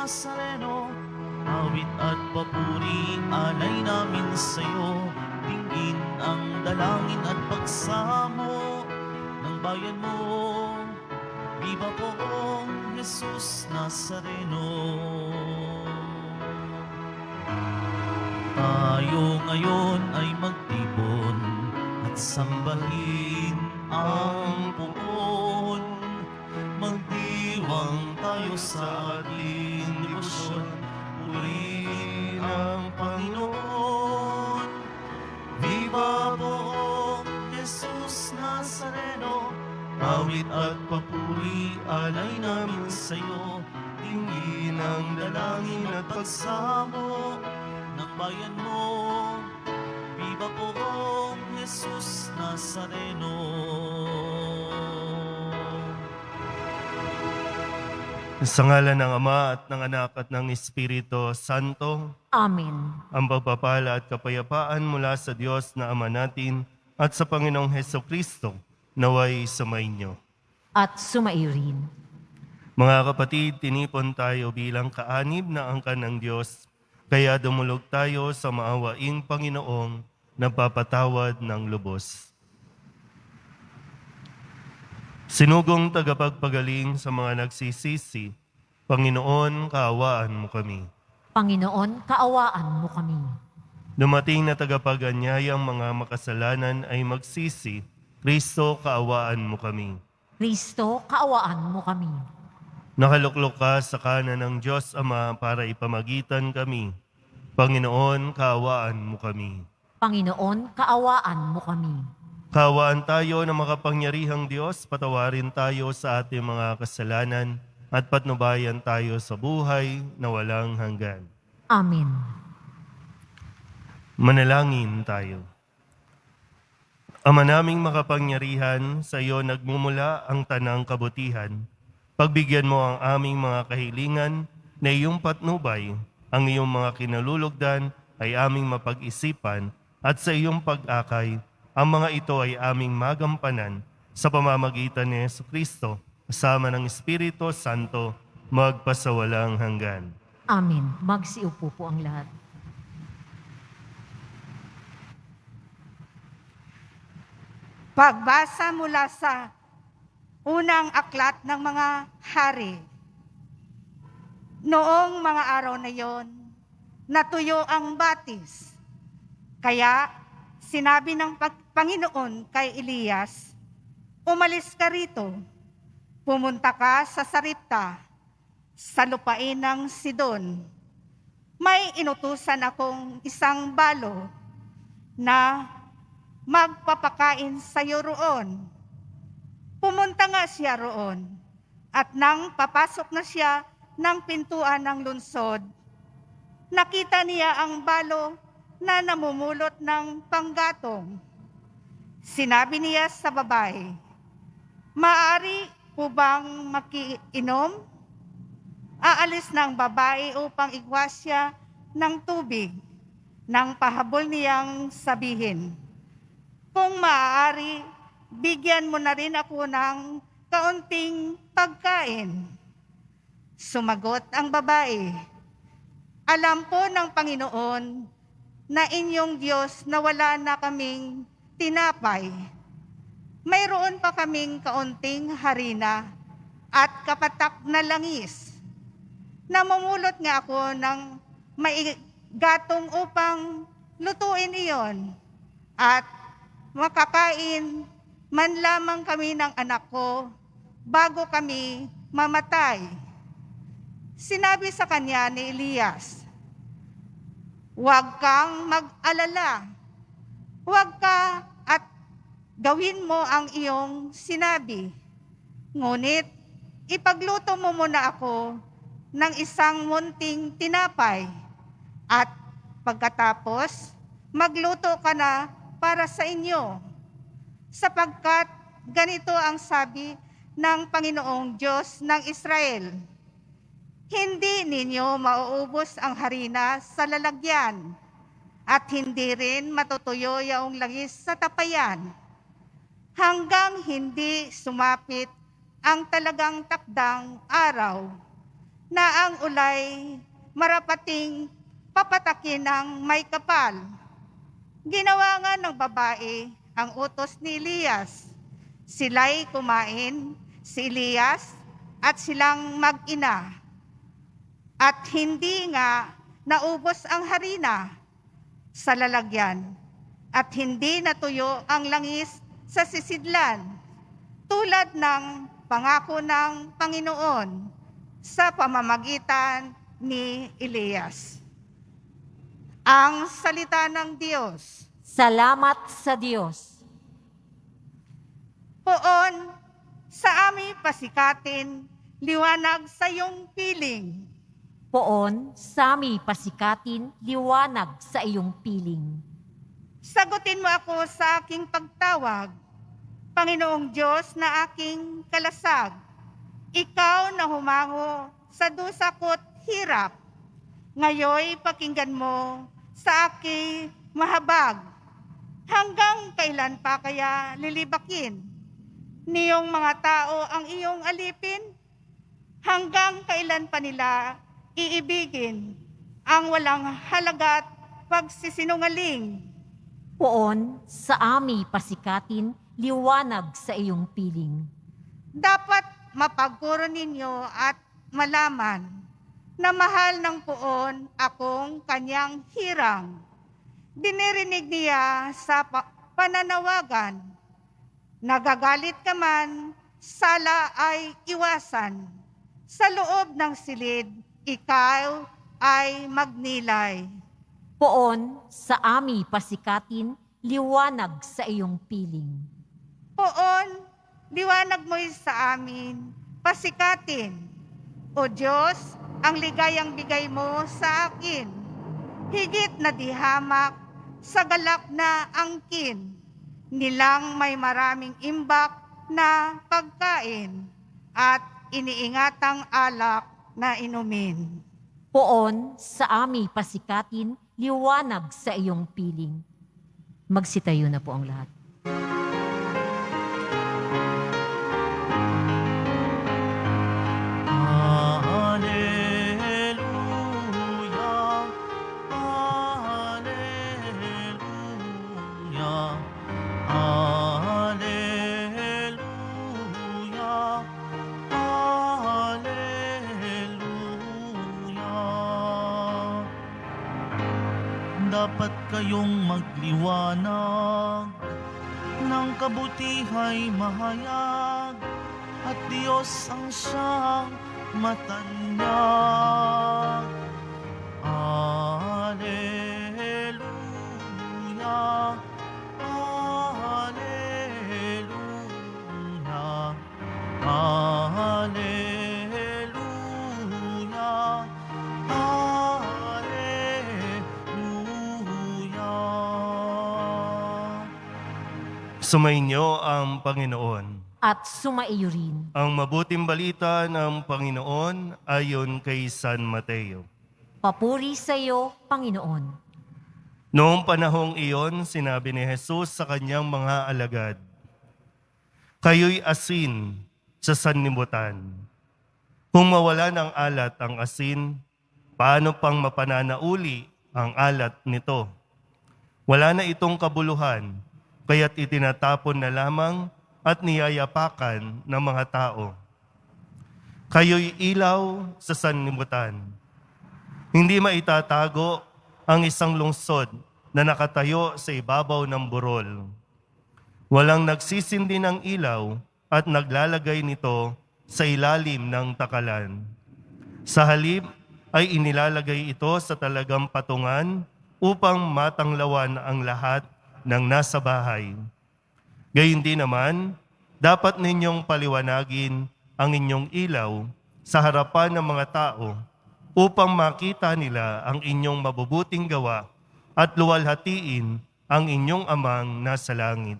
Nazareno, awit at papuri alay namin sa'yo. Tingin ang dalangin at pagsamo ng bayan mo. Viva poong Jesus Nazareno. Tayo ngayon ay magtipon at sambahin ang Poon. Magdiwang tayo sa ating debosyon, purihin ang Panginoon. Viva poong Jesus Nazareno, awit at papuri alay namin sa'yo. Tingin ang dalangin at pagsamo ng bayan mo. Viva poong Jesus Nazareno. Sa ngalan ng Ama at ng Anak at ng Espiritu Santo. Amen. Ang pagpapala at kapayapaan mula sa Diyos na Ama natin at sa Panginoong Hesukristo naway sumainyo. At sumairin. Mga kapatid, tinipon tayo bilang kaanib na angkan ng Diyos, kaya dumulog tayo sa maawaing Panginoong nagpapatawad ng lubos. Sinugong tagapagpagaling sa mga nagsisisi, Panginoon, kaawaan mo kami. Panginoon, kaawaan mo kami. Dumating na tagapaganyayang mga makasalanan ay magsisi, Kristo, kaawaan mo kami. Kristo, kaawaan mo kami. Nakaluklok ka sa kanan ng Diyos Ama para ipamagitan kami. Panginoon, kaawaan mo kami. Panginoon, kaawaan mo kami. Kaawaan tayo ng makapangyarihang Diyos, patawarin tayo sa ating mga kasalanan at patnubayan tayo sa buhay na walang hanggan. Amen. Manalangin tayo. Ama naming makapangyarihan, sa iyo nagmumula ang tanang kabutihan. Pagbigyan mo ang aming mga kahilingan na iyong patnubay, ang iyong mga kinalulugdan ay aming mapag-isipan at sa iyong pag-akay, ang mga ito ay aming magampanan sa pamamagitan ni Jesucristo, kasama ng Espiritu Santo, magpasawalang hanggan. Amen. Magsiupo po ang lahat. Pagbasa mula sa unang aklat ng mga hari. Noong mga araw na yon, natuyo ang batis. Kaya sinabi ng Panginoon kay Elias, umalis ka rito, pumunta ka sa Saripta, sa lupain ng Sidon. May inutusan akong isang balo na magpapakain sa iyo roon. Pumunta nga siya roon, at nang papasok na siya ng pintuan ng lungsod, nakita niya ang balo na namumulot ng panggatong. Sinabi niya sa babae, maaari po bang makiinom? Aalis ng babae upang igwasya ng tubig, nang pahabol niyang sabihin, kung maaari, bigyan mo na rin ako ng kaunting pagkain. Sumagot ang babae, alam po ng Panginoon na inyong Diyos na wala na kaming tinapay. Mayroon pa kaming kaunting harina at kapatak na langis. Namumulot nga ako ng maigatong upang lutuin iyon at makakain man lamang kami ng anak ko bago kami mamatay. Sinabi sa kanya ni Elias, huwag kang mag-alala. Huwag ka at gawin mo ang iyong sinabi. Ngunit ipagluto mo muna ako ng isang munting tinapay at pagkatapos magluto ka na para sa inyo. Sapagkat ganito ang sabi ng Panginoong Diyos ng Israel, hindi ninyo mauubos ang harina sa lalagyan at hindi rin matutuyo yaong langis sa tapayan hanggang hindi sumapit ang talagang takdang araw na ang ulay marapating papatakin ng may kapal. Ginawa nga ng babae ang utos ni Elias. Sila'y kumain, si Elias at silang mag-ina. At hindi nga naubos ang harina sa lalagyan at hindi natuyo ang langis sa sisidlan tulad ng pangako ng Panginoon sa pamamagitan ni Elias. Ang salita ng Diyos. Salamat sa Diyos. Poon sa aming pasikatin, liwanag sa iyong piling. Poon, sami pasikatin, liwanag sa iyong piling. Sagutin mo ako sa aking pagtawag, Panginoong Diyos na aking kalasag. Ikaw na humango sa dusa ko't hirap. Ngayoy pakinggan mo sa aking mahabag. Hanggang kailan pa kaya lilibakin niyong mga tao ang iyong alipin? Hanggang kailan pa nila iibigin ang walang halaga't pagsisinungaling? Poon, sa ami pasikatin, liwanag sa iyong piling. Dapat mapagpuro ninyo at malaman na mahal ng poon akong kanyang hirang. Dinirinig niya sa pananawagan. Nagagalit ka man, sala ay iwasan. Sa loob ng silid, ikaw ay magnilay. Poon, sa ami pasikatin, liwanag sa iyong piling. Poon, liwanag mo'y sa amin, pasikatin. O Diyos, ang ligayang bigay mo sa akin, higit na di hamak sa galak na angkin, nilang may maraming imbak na pagkain at iniingatang alak na inumin. Poon, sa ami pasikatin, liwanag sa iyong piling. Magsitayo na po ang lahat. Hallelujah, hallelujah, hallelujah, hallelujah. Dapat kayong magliwanag, ng kabutihay mahayag, at Diyos ang siyang matanyag. Alleluia, Alleluia, Alleluia, Alleluia. Sumainyo ang Panginoon. At sumaiyo rin. Ang mabuting balita ng Panginoon ayon kay San Mateo. Papuri sa iyo, Panginoon. Noong panahong iyon, sinabi ni Jesus sa kanyang mga alagad, "Kayo'y asin sa sanlibutan. Kung mawala ng alat ang asin, paano pang mapananauli ang alat nito? Wala na itong kabuluhan, kaya't itinatapon na lamang at niyayapakan ng mga tao. Kayo'y ilaw sa sanlibutan. Hindi maitatago ang isang lungsod na nakatayo sa ibabaw ng burol. Walang nagsisindi ng ilaw at naglalagay nito sa ilalim ng takalan. Sa halip ay inilalagay ito sa talagang patungan upang matanglawan ang lahat ng nasa bahay. Gayun din naman, dapat ninyong paliwanagin ang inyong ilaw sa harapan ng mga tao upang makita nila ang inyong mabubuting gawa at luwalhatiin ang inyong amang nasa langit."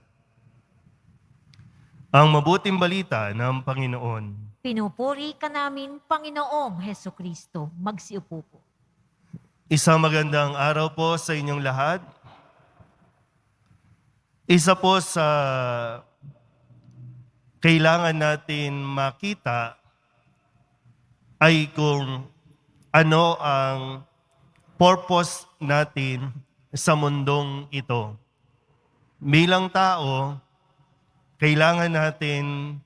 Ang mabuting balita ng Panginoon. Pinupuri ka namin, Panginoong Hesukristo. Magsiupo po. Isang magandang araw po sa inyong lahat. Isa po sa kailangan natin makita ay kung ano ang purpose natin sa mundong ito. Bilang tao, kailangan natin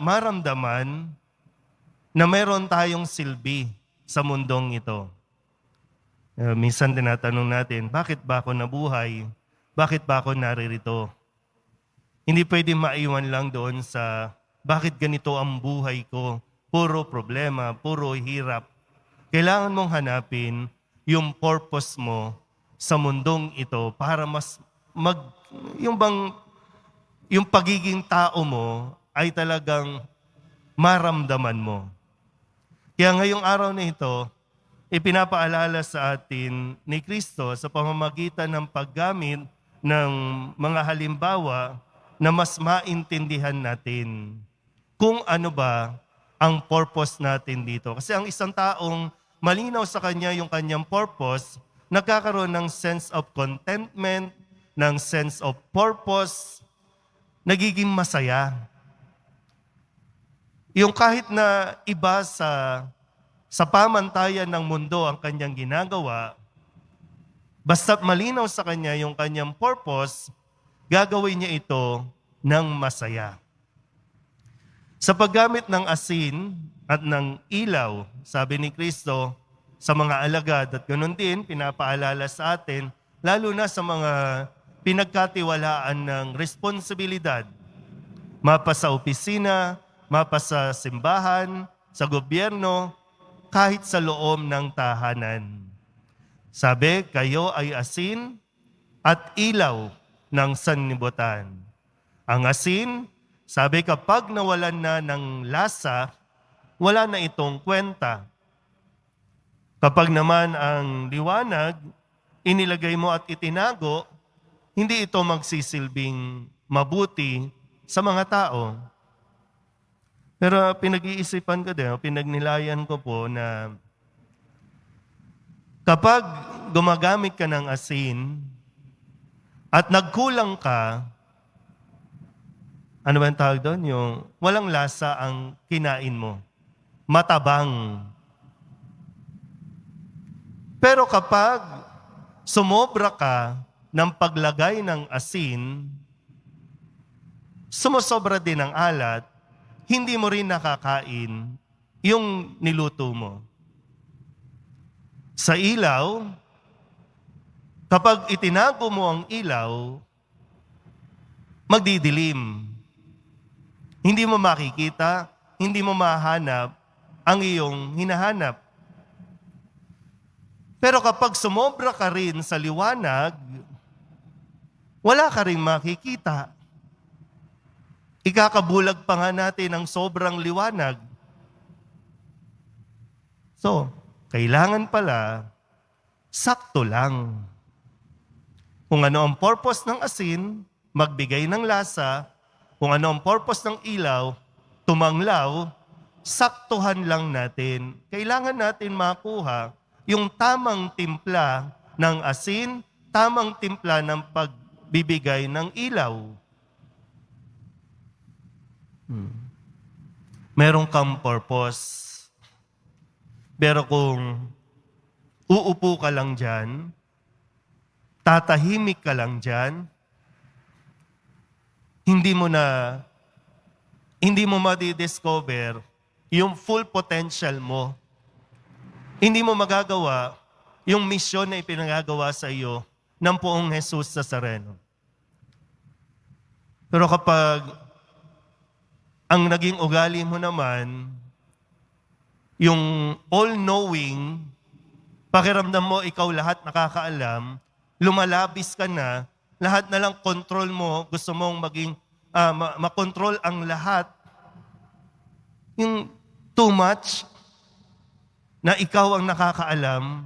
maramdaman na meron tayong silbi sa mundong ito. Minsan tinatanong natin, bakit ba ako nabuhay? Bakit ba ako naririto? Hindi pwede maiwan lang doon sa bakit ganito ang buhay ko? Puro problema, puro hirap. Kailangan mong hanapin yung purpose mo sa mundong ito para mas yung pagiging tao mo ay talagang maramdaman mo. Kaya ngayong araw na ito, ipinapaalala sa atin ni Kristo sa pamamagitan ng paggamit ng mga halimbawa na mas maintindihan natin kung ano ba ang purpose natin dito. Kasi ang isang taong malinaw sa kanya yung kanyang purpose, nagkakaroon ng sense of contentment, ng sense of purpose, nagiging masaya. Yung kahit na iba sa pamantayan ng mundo ang kanyang ginagawa, basta't malinaw sa kanya yung kanyang purpose, gagawin niya ito ng masaya. Sa paggamit ng asin at ng ilaw, sabi ni Kristo sa mga alagad at ganoon din, pinapaalala sa atin, lalo na sa mga pinagkatiwalaan ng responsibilidad, mapa sa opisina, mapa sa simbahan, sa gobyerno, kahit sa loob ng tahanan. Sabi, kayo ay asin at ilaw ng sanlibutan. Ang asin, sabi kapag nawalan na ng lasa, wala na itong kwenta. Kapag naman ang liwanag, inilagay mo at itinago, hindi ito magsisilbing mabuti sa mga tao. Pero pinag-iisipan ko din, pinagnilayan ko po na kapag gumagamit ka ng asin at nagkulang ka, ano ba ang tawag doon? Yung walang lasa ang kinain mo. Matabang. Pero kapag sumobra ka ng paglagay ng asin, sumusobra din ang alat, hindi mo rin nakakain yung niluto mo. Sa ilaw, kapag itinago mo ang ilaw, magdidilim. Hindi mo makikita, hindi mo mahanap ang iyong hinahanap. Pero kapag sumobra ka rin sa liwanag, wala ka rin makikita. Ikakabulag pa nga natin ang sobrang liwanag. So, kailangan pala, sakto lang. Kung ano ang purpose ng asin, magbigay ng lasa. Kung ano ang purpose ng ilaw, tumanglaw, saktuhan lang natin. Kailangan natin makuha yung tamang timpla ng asin, tamang timpla ng pagbibigay ng ilaw. Meron kang purpose. Pero kung uupo ka lang dyan, tatahimik ka lang dyan, hindi mo madi-discover yung full potential mo. Hindi mo magagawa yung misyon na ipinagagawa sa iyo ng poong Jesus Nazareno. Pero kapag ang naging ugali mo naman, yung all-knowing, pakiramdam mo ikaw lahat nakakaalam, lumalabis ka na, lahat na lang control mo, gusto mong maging, makontrol ang lahat. Yung too much, na ikaw ang nakakaalam,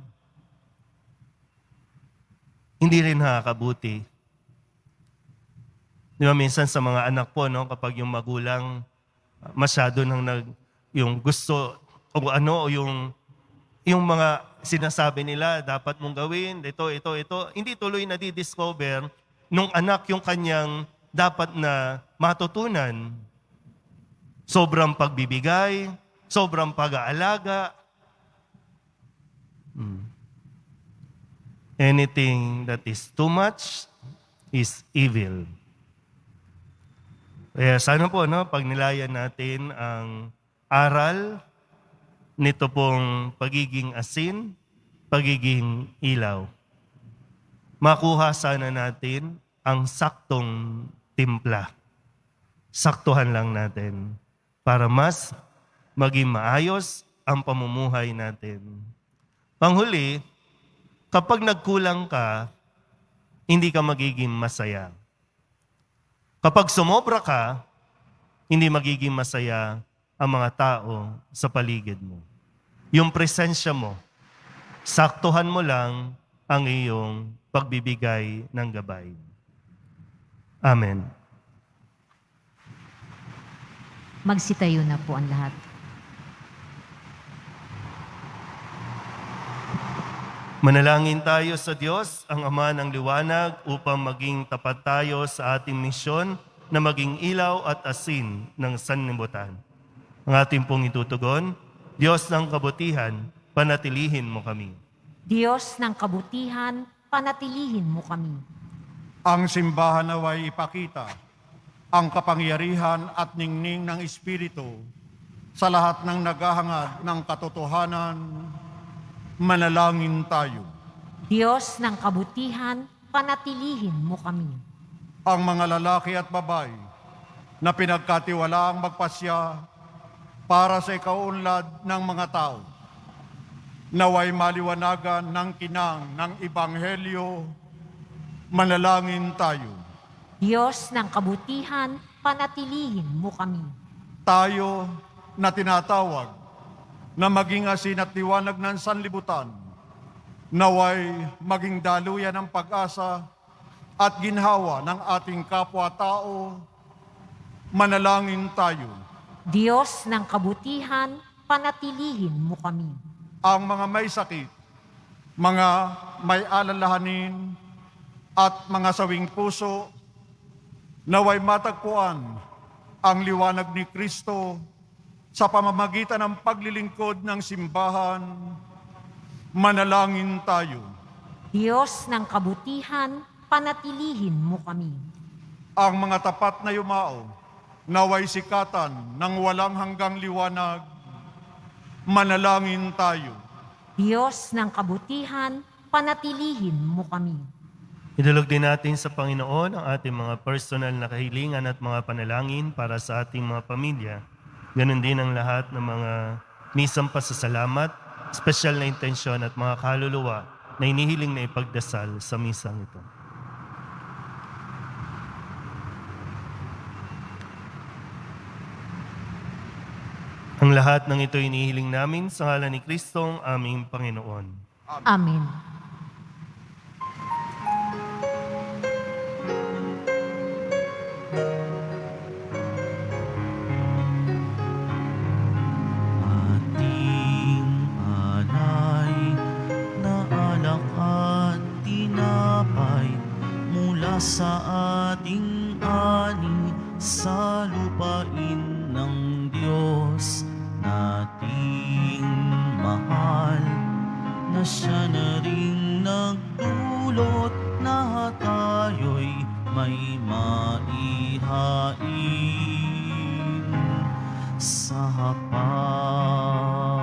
hindi rin nakakabuti. Di ba minsan sa mga anak po, no, kapag yung magulang masyado nang yung gusto o ano, o yung mga sinasabi nila, dapat mong gawin, ito, hindi tuloy na di-discover nung anak yung kanyang dapat na matutunan. sobrang pagbibigay, sobrang pag-aalaga. Anything that is too much is evil. Kaya sana po, pag nilayan natin ang aral nito pong pagiging asin, pagiging ilaw. Makuha sana natin ang saktong timpla. Saktuhan lang natin para mas maging maayos ang pamumuhay natin. Panghuli, kapag nagkulang ka, hindi ka magiging masaya. Kapag sumobra ka, hindi magiging masaya ang mga tao sa paligid mo. Yung presensya mo, saktuhan mo lang ang iyong pagbibigay ng gabay. Amen. Magsitayo na po ang lahat. Manalangin tayo sa Diyos, ang Ama ng Liwanag, upang maging tapat tayo sa ating misyon na maging ilaw at asin ng sanlibutan. Ang ating pong itutugon, Diyos ng kabutihan, panatilihin mo kami. Diyos ng kabutihan, panatilihin mo kami. Ang simbahan naway ipakita ang kapangyarihan at ningning ng Espiritu sa lahat ng naghahangad ng katotohanan. Manalangin tayo. Diyos ng kabutihan, panatilihin mo kami. Ang mga lalaki at babae na pinagkatiwalaang magpasya para sa ikaunlad ng mga tao, naway maliwanagan ng kinang ng Ebanghelyo. Manalangin tayo. Diyos ng kabutihan, panatilihin mo kami. Tayo na tinatawag na maging asin at liwanag ng sanlibutan, naway maging daluyan ng pag-asa at ginhawa ng ating kapwa-tao. Manalangin tayo. Diyos ng kabutihan, panatilihin mo kami. Ang mga may sakit, mga may alalahanin, at mga sawing puso, naway matagpuan ang liwanag ni Kristo sa pamamagitan ng paglilingkod ng simbahan. Manalangin tayo. Diyos ng kabutihan, panatilihin mo kami. Ang mga tapat na yumao, naway sikatan ng walang hanggang liwanag. Manalangin tayo. Diyos ng kabutihan, panatilihin mo kami. Idulog din natin sa Panginoon ang ating mga personal na kahilingan at mga panalangin para sa ating mga pamilya. Ganon din ang lahat ng mga misang pasasalamat, special na intensyon at mga kaluluwa na inihiling na ipagdasal sa misang ito. Ang lahat ng ito inihiling namin sa ngalan ni Kristong aming Panginoon. Amen. Ating alay na alak at tinapay mula sa ating ani sa lupain ng Diyos nating mahal, na siya na rin nagdulot na tayo'y may maihain sa hapag.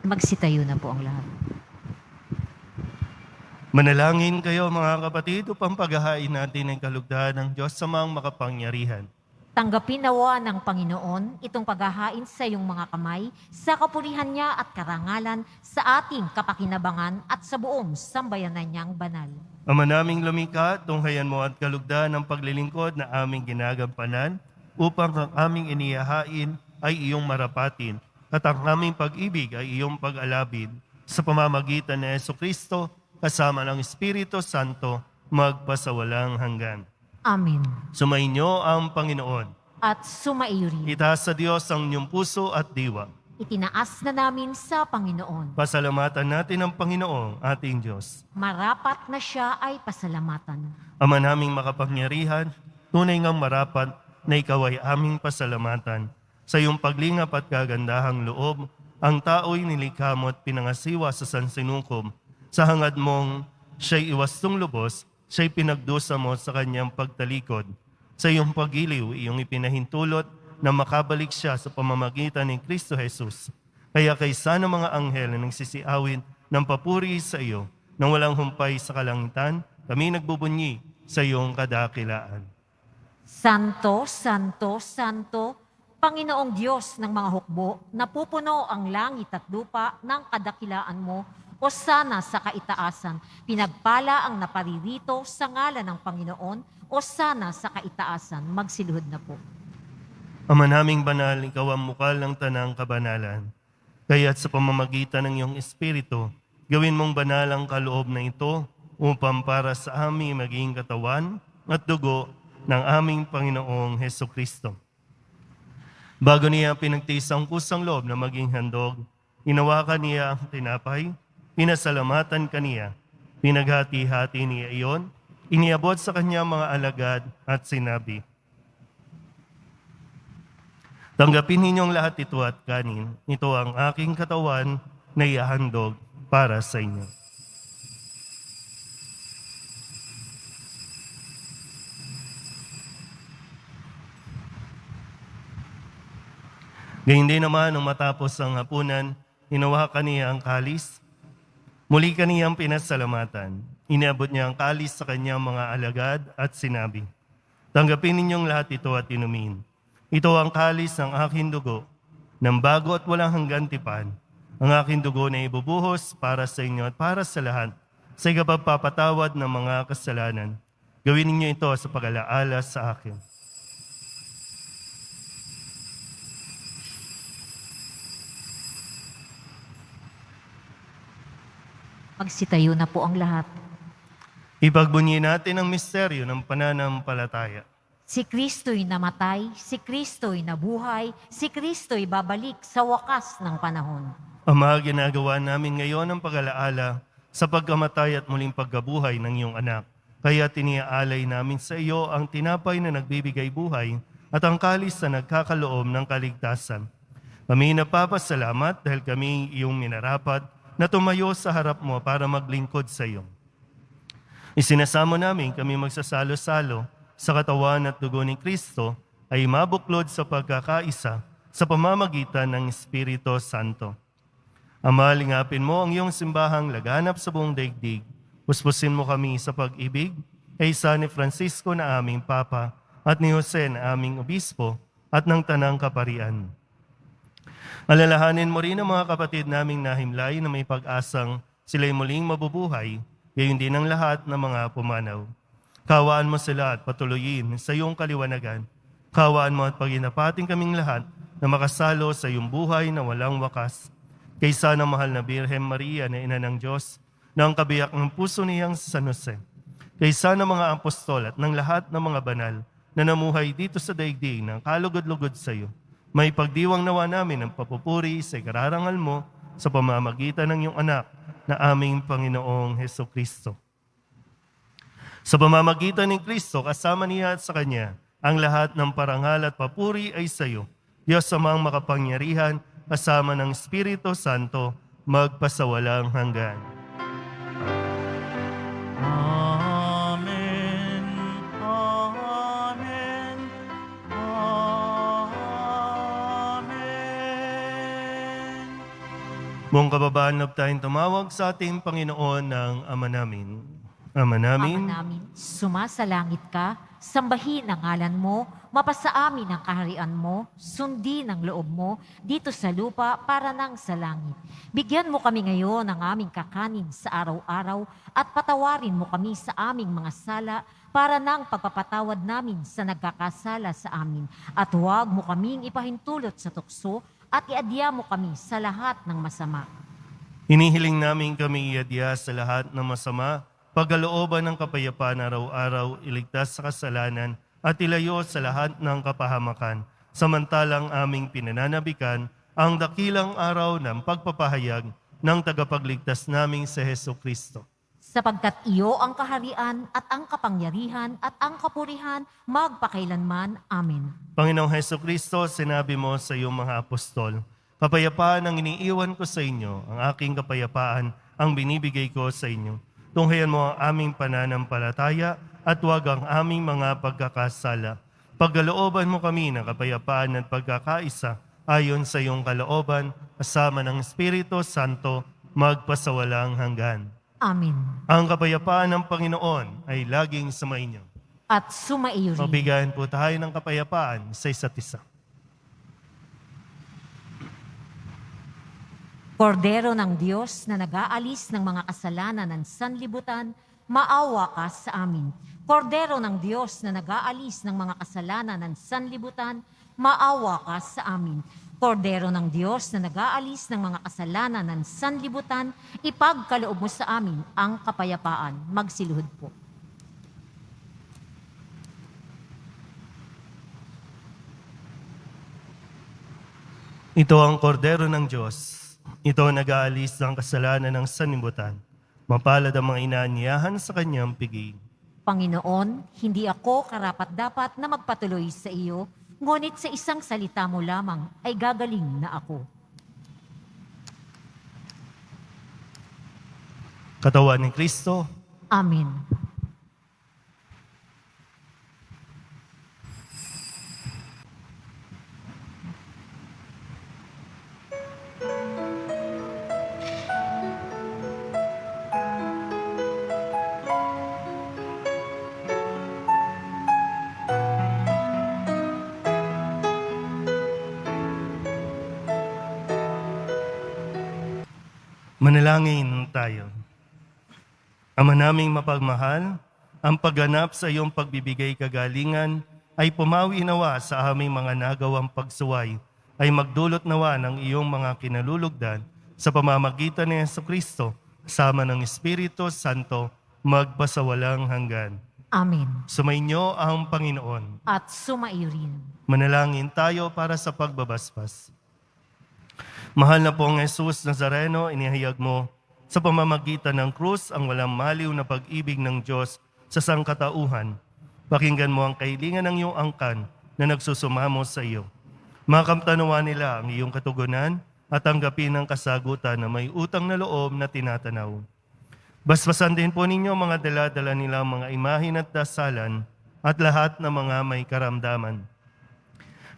Magsitayo na po ang lahat. Manalangin kayo mga kapatid upang paghahain natin ang kalugdan ng Diyos sa mga makapangyarihan. Tanggapin nawa ng Panginoon itong paghahain sa iyong mga kamay sa kapulihan niya at karangalan sa ating kapakinabangan at sa buong sambayanan niyang banal. Ama naming lumikha, tunghayan mo at kalugdan ng paglilingkod na aming ginagampanan upang ang aming inihahain ay iyong marapatin at ang aming pag-ibig ay iyong pag-alabid sa pamamagitan ni Jesucristo kasama ng Espiritu Santo magpasawalang hanggan. Amen. Sumainyo ang Panginoon. At sumaiyo rin. Itaas sa Diyos ang inyong puso at diwa. Itinaas na namin sa Panginoon. Pasalamatan natin ang Panginoong ating Diyos. Marapat na siya ay pasalamatan. Ama naming makapangyarihan, tunay ngang marapat na ikaw ay aming pasalamatan. Sa iyong paglingap at kagandahang loob, ang tao'y nilikha mo at pinangasiwa sa sansinukob. Sa hangad mong siya'y iwastong lubos, siya'y pinagdusa mo sa kanyang pagtalikod. Sa iyong pagiliw, iyong ipinahintulot na makabalik siya sa pamamagitan ni Kristo Jesus. Kaya kaysa ng mga anghel na nagsisiawin ng papuri sa iyo, nang walang humpay sa kalangitan, kami nagbubunyi sa iyong kadakilaan. Santo, Santo, Santo, Panginoong Diyos ng mga hukbo, napupuno ang langit at lupa ng kadakilaan mo, o sana sa kaitaasan. Pinagpala ang naparirito sa ngalan ng Panginoon, o sana sa kaitaasan. Magsiluhod na po. Ama naming banal, ikaw ang mukal ng tanang kabanalan. Kaya't sa pamamagitan ng iyong Espiritu, gawin mong banal ang kaloob na ito upang para sa aming maging katawan at dugo ng aming Panginoong Hesukristo. Bago niya pinagtiis ang kusang loob na maging handog, hinawakan niya ang tinapay, pinasalamatan kaniya, pinaghati-hati niya iyon, iniabot sa kanya mga alagad at sinabi, tanggapin ninyong lahat ito at kanin. Ito ang aking katawan na ihahandog para sa inyo. Gayun din naman, nung matapos ang hapunan, hinawakan niya ang kalis. Muli kaniyang pinasalamatan. Iniabot niya ang kalis sa kanyang mga alagad at sinabi, tanggapin ninyong lahat ito at inumin. Ito ang kalis ng aking dugo, ng bago at walang hanggan tipan. Ang aking dugo na ibubuhos para sa inyo at para sa lahat, sa ikapagpapatawad ng mga kasalanan. Gawin ninyo ito sa pag-alaala sa akin. Magsitayo na po ang lahat. Ipagbunyi natin ang misteryo ng pananampalataya. Si Kristo'y namatay, si Kristo'y nabuhay, si Kristo'y babalik sa wakas ng panahon. Ama, ginagawa namin ngayon ang pag-alaala sa pagkamatay at muling pagkabuhay ng iyong anak. Kaya tiniaalay namin sa iyo ang tinapay na nagbibigay buhay at ang kalis na nagkakaloob ng kaligtasan. Kami napapasalamat dahil kami iyong minarapat na tumayo sa harap mo para maglingkod sa iyo. Isinasamo namin kami magsasalo-salo sa katawan at dugo ni Kristo ay mabuklod sa pagkakaisa sa pamamagitan ng Espiritu Santo. Ama, lingapin mo ang iyong simbahang laganap sa buong daigdig. Puspusin mo kami sa pag-ibig kay San Francisco na aming Papa at ni Jose na aming Obispo at ng Tanang Kaparian. Alalahanin mo rin ang mga kapatid naming nahimlay na may pag-asang sila'y muling mabubuhay, gayon din ang lahat ng mga pumanaw. Kawaan mo sila at patuloyin sa iyong kaliwanagan. Kawaan mo at paginapating kaming lahat na makasalo sa iyong buhay na walang wakas. Kaysa ng mahal na Birhen Maria na ina ng Diyos, na ang kabiyak ng puso niyang San Jose. Kaysa ng mga apostol at ng lahat ng mga banal na namuhay dito sa daigdig ng kalugod-lugod sa iyo. May pagdiwang nawa namin ang papupuri sa ikararangal mo sa pamamagitan ng iyong anak na aming Panginoong Hesukristo. Sa pamamagitan ng Kristo, kasama niya at sa Kanya, ang lahat ng parangal at papuri ay sa iyo. Diyos amang makapangyarihan, kasama ng Espiritu Santo, magpasawalang hanggan. Amen. Amen. Amen. Buong kababaan, loob tayong tumawag sa ating Panginoon ng Ama namin. Ama namin, Ama namin, sumasalangit ka, sambahin ang ngalan mo, mapasa amin ang kaharian mo, sundin ang loob mo, dito sa lupa para nang sa langit. Bigyan mo kami ngayon ng aming kakanin sa araw-araw at patawarin mo kami sa aming mga sala para nang pagpapatawad namin sa nagkakasala sa amin. At huwag mo kaming ipahintulot sa tukso at iadya mo kami sa lahat ng masama. hinihiling namin kami iadya sa lahat ng masama, pagkalooban ng kapayapaan araw-araw, iligtas sa kasalanan at ilayo sa lahat ng kapahamakan, samantalang aming pinananabikan ang dakilang araw ng pagpapahayag ng tagapagligtas naming si Heso Kristo. Sapagkat iyo ang kaharian at ang kapangyarihan at ang kapurihan magpakailanman. Amen. Panginoong Heso Kristo, sinabi mo sa iyong mga apostol, kapayapaan ang iniiwan ko sa inyo, ang aking kapayapaan ang binibigay ko sa inyo. Tunghayan mo ang aming pananampalataya at huwag ang aming mga pagkakasala. Pagkalooban mo kami ng kapayapaan at pagkakaisa ayon sa iyong kalooban, kasama ng Espiritu Santo, magpasawalang hanggan. Amen. Ang kapayapaan ng Panginoon ay laging sumainyo. At sumaiyo rin. Mabigayan po tayo ng kapayapaan sa isa't isa. Kordero ng Diyos na nag-aalis ng mga kasalanan ng sanlibutan, maawa ka sa amin. Kordero ng Diyos na nag-aalis ng mga kasalanan ng sanlibutan, maawa ka sa amin. Kordero ng Diyos na nag-aalis ng mga kasalanan ng sanlibutan, ipagkaloob mo sa amin ang kapayapaan. Magsiluhod po. Ito ang kordero ng Diyos. Ito ang nag-aalis ng kasalanan ng sanlibutan. Mapalad ang mga inaanyayahan sa kanyang piging. Panginoon, hindi ako karapat-dapat na magpatuloy sa iyo, ngunit sa isang salita mo lamang ay gagaling na ako. Katawan ni Kristo, Amen. manalangin tayo. Ama naming mapagmahal, ang pagganap sa iyong pagbibigay kagalingan ay pumawi nawa sa aming mga nagawang pagsuway, ay magdulot nawa ng iyong mga kinalulugdan sa pamamagitan ni Jesucristo, kasama ng Espiritu Santo, magpasawalang hanggan. Amen. Sumainyo ang Panginoon. At sumaiyo rin. Manalangin tayo para sa pagbabasbas. Mahal na pong Jesus Nazareno, inihayag mo sa pamamagitan ng krus ang walang maliw na pag-ibig ng Diyos sa sangkatauhan. Pakinggan mo ang kahilingan ng iyong angkan na nagsusumamo sa iyo. Makamtanawa nila ang iyong katugunan at tanggapin ang kasagutan na may utang na loob na tinatanaw. Basbasan din po ninyo mga dala-dala nilang mga imahin at dasalan at lahat ng mga may karamdaman.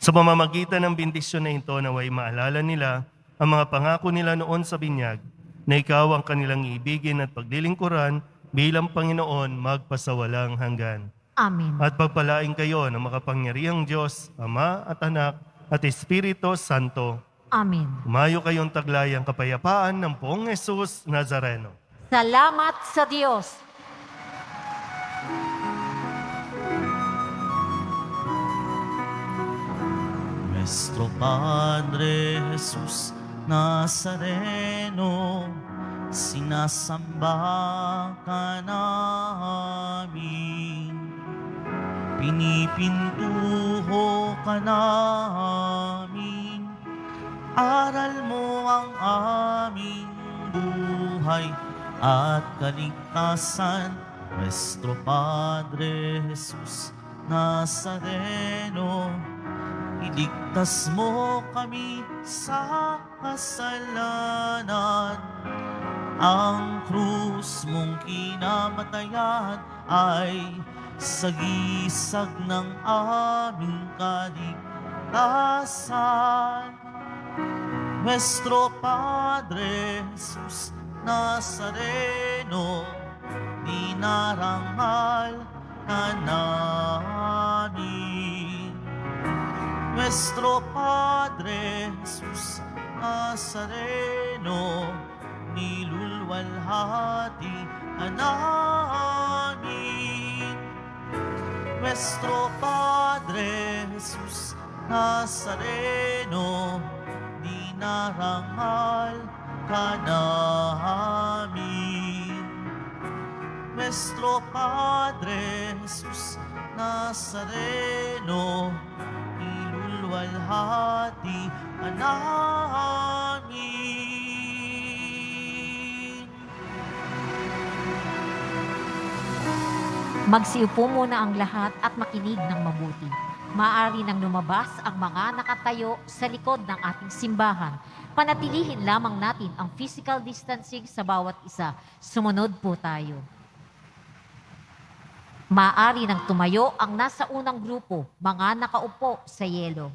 Sa pamamagitan ng bendisyon na ito, naway maalala nila ang mga pangako nila noon sa binyag, na ikaw ang kanilang ibigin at paglilingkuran bilang Panginoon magpasawalang hanggan. Amen. At pagpalain kayo ng makapangyarihang Diyos, Ama at Anak at Espiritu Santo. Amen. Umayo kayong taglayang kapayapaan ng Poong Jesus Nazareno. Salamat sa Diyos. Nuestro Padre Jesus Nazareno, sinasamba ka namin. Pinipintuho ka namin. Aral mo ang aming buhay at kaligtasan. Nuestro Padre Jesus Nazareno, iligtas mo kami sa kasalanan. Ang krus mong kinamatayan ay sagisag ng aming kaligtasan. Nuestro Padre Jesus Nazareno, dinarangal ka namin. Nuestro Padre Jesus Nazareno, nilulwalhati ka namin. Nuestro Padre Jesus Nazareno, dinarangal ka namin. Nuestro Padre Jesus Nazareno, nilulwalhati luwalhati namin. Magsiupo muna ang lahat at makinig ng mabuti. Maaari nang lumabas ang mga nakatayo sa likod ng ating simbahan. Panatilihin lamang natin ang physical distancing sa bawat isa. Sumunod po tayo. Maaari nang tumayo ang nasa unang grupo, mga nakaupo sa yelo.